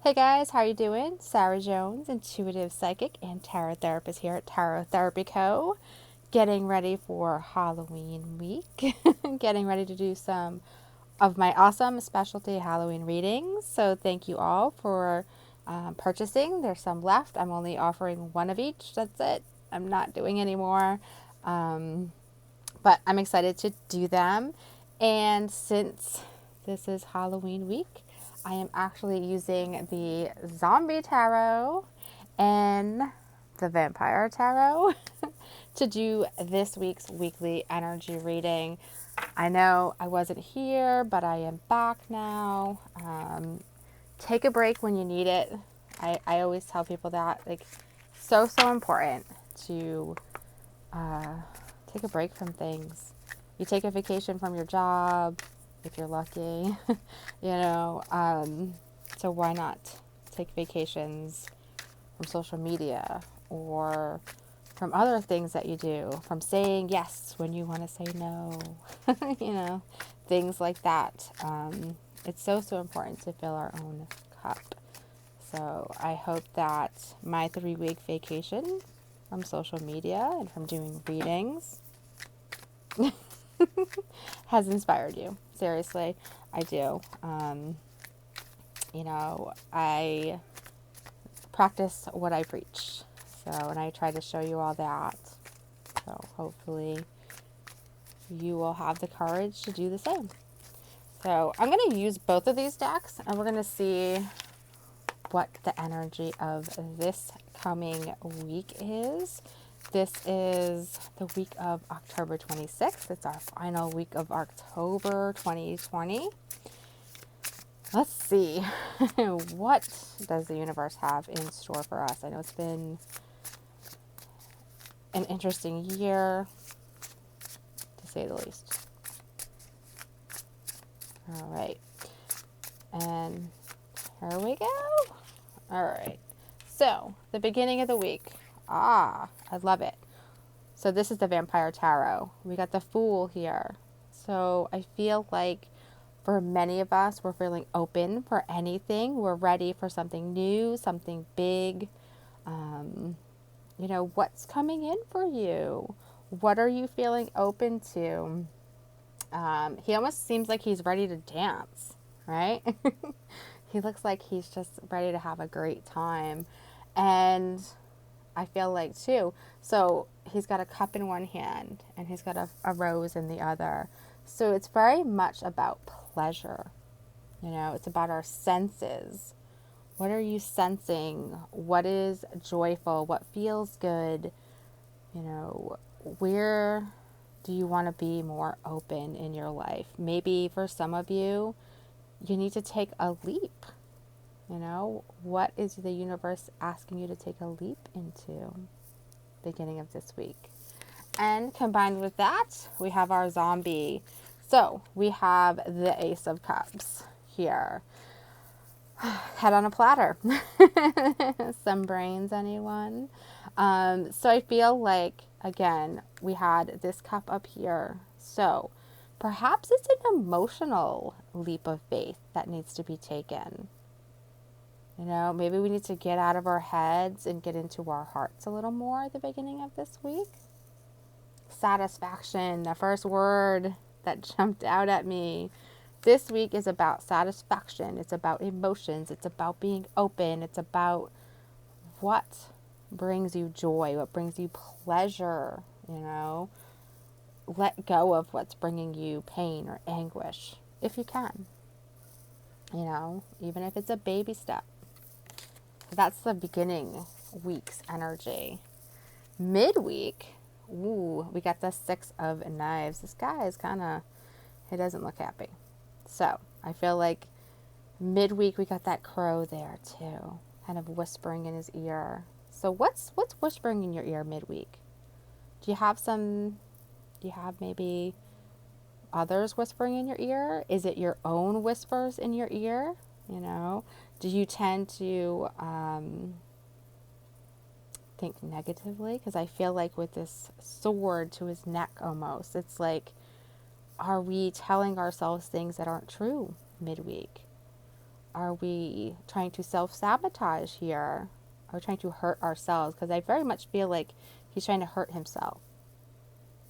Hey guys, how are you doing? Sarah Jones, intuitive psychic and tarot therapist here at Tarot Therapy Co. Getting ready for Halloween week. Getting ready to do some of my awesome specialty Halloween readings. So thank you all for purchasing. There's some left. I'm only offering one of each. That's it. I'm not doing any more. But I'm excited to do them. And since this is Halloween week, I am actually using the Zombie Tarot and the Vampire Tarot to do this week's weekly energy reading. I know I wasn't here, but I am back now. Take a break when you need it. I always tell people that, like, so important to take a break from things. You take a vacation from your job, if you're lucky, you know. So why not take vacations from social media or from other things that you do, from saying yes when you want to say no, you know, things like that. It's so important to fill our own cup. So I hope that my 3-week vacation from social media and from doing readings has inspired you. Seriously, I do. I practice what I preach. So, and I try to show you all that. So hopefully you will have the courage to do the same. So I'm going to use both of these decks and we're going to see what the energy of this coming week is. This is the week of October 26th. It's our final week of October 2020. Let's see. What does the universe have in store for us? I know it's been an interesting year, to say the least. All right. And here we go. All right. So, the beginning of the week. I love it. So this is the Vampire Tarot. We got the Fool here. So I feel like for many of us, we're feeling open for anything. We're ready for something new, something big. What's coming in for you? What are you feeling open to? He almost seems like he's ready to dance, right? He looks like he's just ready to have a great time. And I feel like too. So he's got a cup in one hand and he's got a rose in the other. So it's very much about pleasure. It's about our senses. What are you sensing? What is joyful? What feels good? Where do you want to be more open in your life? Maybe for some of you, you need to take a leap. What is the universe asking you to take a leap into beginning of this week? And combined with that, we have our zombie. So we have the Ace of Cups here. Head on a platter. Some brains, anyone? So I feel like, again, we had this cup up here. So perhaps it's an emotional leap of faith that needs to be taken. Maybe we need to get out of our heads and get into our hearts a little more at the beginning of this week. Satisfaction, the first word that jumped out at me. This week is about satisfaction. It's about emotions. It's about being open. It's about what brings you joy, what brings you pleasure, Let go of what's bringing you pain or anguish, if you can. Even if it's a baby step. That's the beginning week's energy. Midweek, we got the 6 of Knives. This guy is he doesn't look happy. So I feel like midweek we got that crow there too, kind of whispering in his ear. So what's whispering in your ear midweek? Do you have maybe others whispering in your ear? Is it your own whispers in your ear? Do you tend to think negatively? Because I feel like with this sword to his neck almost, it's like, are we telling ourselves things that aren't true midweek? Are we trying to self-sabotage here? Are we trying to hurt ourselves? Because I very much feel like he's trying to hurt himself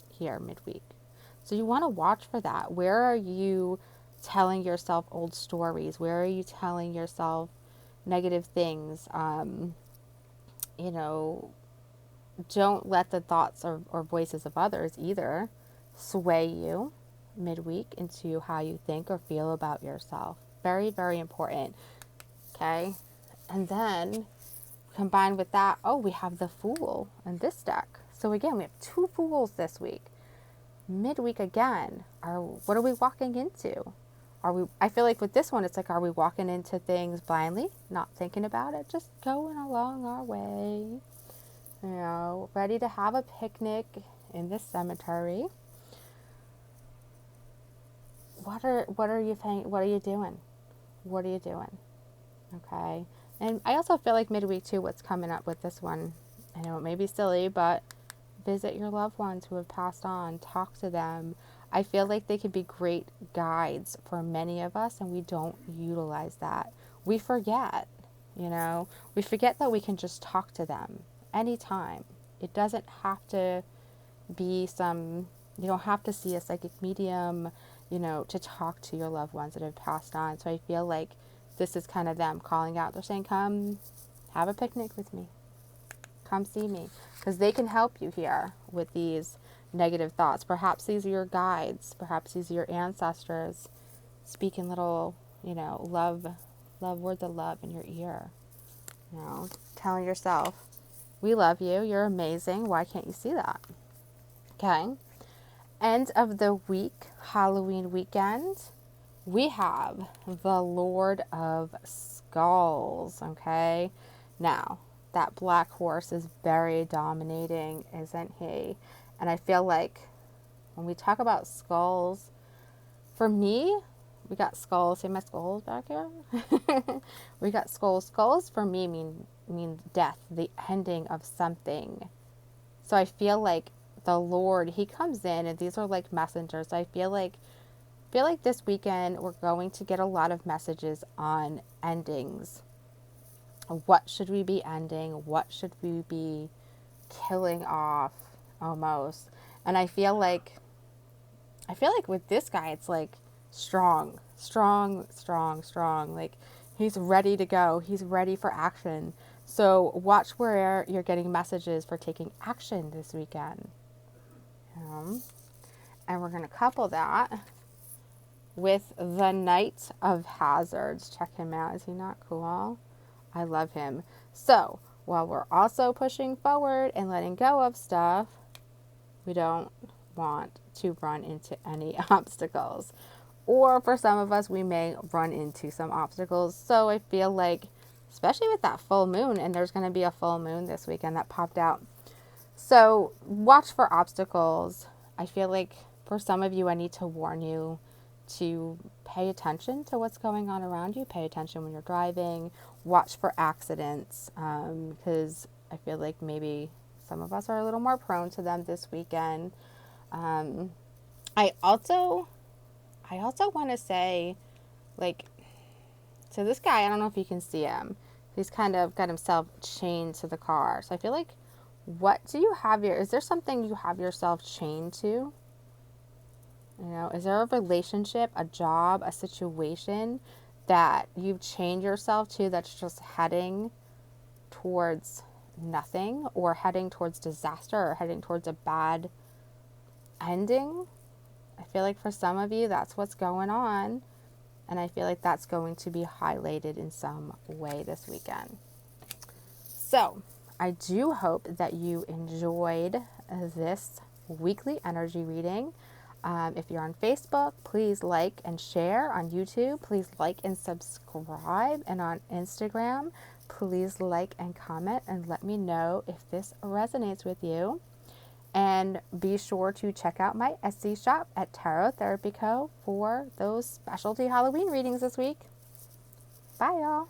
here midweek. So you want to watch for that. Where are you telling yourself old stories? Where are you telling yourself negative things? You know, don't let the thoughts or voices of others either sway you midweek into how you think or feel about yourself. Very, very important. Okay. And then combined with that, oh, we have the Fool in this deck. So again, we have two Fools this week. Midweek again, what are we walking into? I feel like with this one, it's like, are we walking into things blindly, not thinking about it, just going along our way, ready to have a picnic in the cemetery? What are you doing? What are you doing? Okay. And I also feel like midweek too, what's coming up with this one, I know it may be silly, but visit your loved ones who have passed on, talk to them. I feel like they could be great guides for many of us, and we don't utilize that. We forget, we forget that we can just talk to them anytime. It doesn't have to be you don't have to see a psychic medium, to talk to your loved ones that have passed on. So I feel like this is kind of them calling out. They're saying, come have a picnic with me. Come see me. Because they can help you here with these negative thoughts. Perhaps these are your guides. Perhaps these are your ancestors speaking little, love words of love in your ear. Telling yourself, we love you. You're amazing. Why can't you see that? Okay. End of the week, Halloween weekend, we have the Lord of Skulls. Okay. Now, that black horse is very dominating, isn't he? And I feel like when we talk about skulls, for me, we got skulls. See my skulls back here? We got skulls. Skulls for me mean death, the ending of something. So I feel like the Lord, he comes in, and these are like messengers. So I feel like this weekend we're going to get a lot of messages on endings. What should we be ending? What should we be killing off almost? And I feel like with this guy, it's like strong. Like he's ready to go. He's ready for action. So watch where you're getting messages for taking action this weekend. And we're going to couple that with the Knight of Hazards. Check him out. Is he not cool? I love him. So while we're also pushing forward and letting go of stuff, we don't want to run into any obstacles. Or for some of us, we may run into some obstacles. So I feel like, especially with that full moon, and there's going to be a full moon this weekend that popped out. So watch for obstacles. I feel like for some of you, I need to warn you to pay attention to what's going on around you. Pay attention when you're driving. Watch for accidents, because I feel like maybe some of us are a little more prone to them this weekend. I also want to say, like, so this guy, I don't know if you can see him. He's kind of got himself chained to the car. So I feel like, what do you have is there something you have yourself chained to? Is there a relationship, a job, a situation that you've chained yourself to that's just heading towards nothing, or heading towards disaster, or heading towards a bad ending? I feel like for some of you, that's what's going on. And I feel like that's going to be highlighted in some way this weekend. So I do hope that you enjoyed this weekly energy reading. If you're on Facebook, please like and share. On YouTube, please like and subscribe. And on Instagram, please like and comment and let me know if this resonates with you. And be sure to check out my Etsy shop at Tarot Therapy Co. for those specialty Halloween readings this week. Bye, y'all.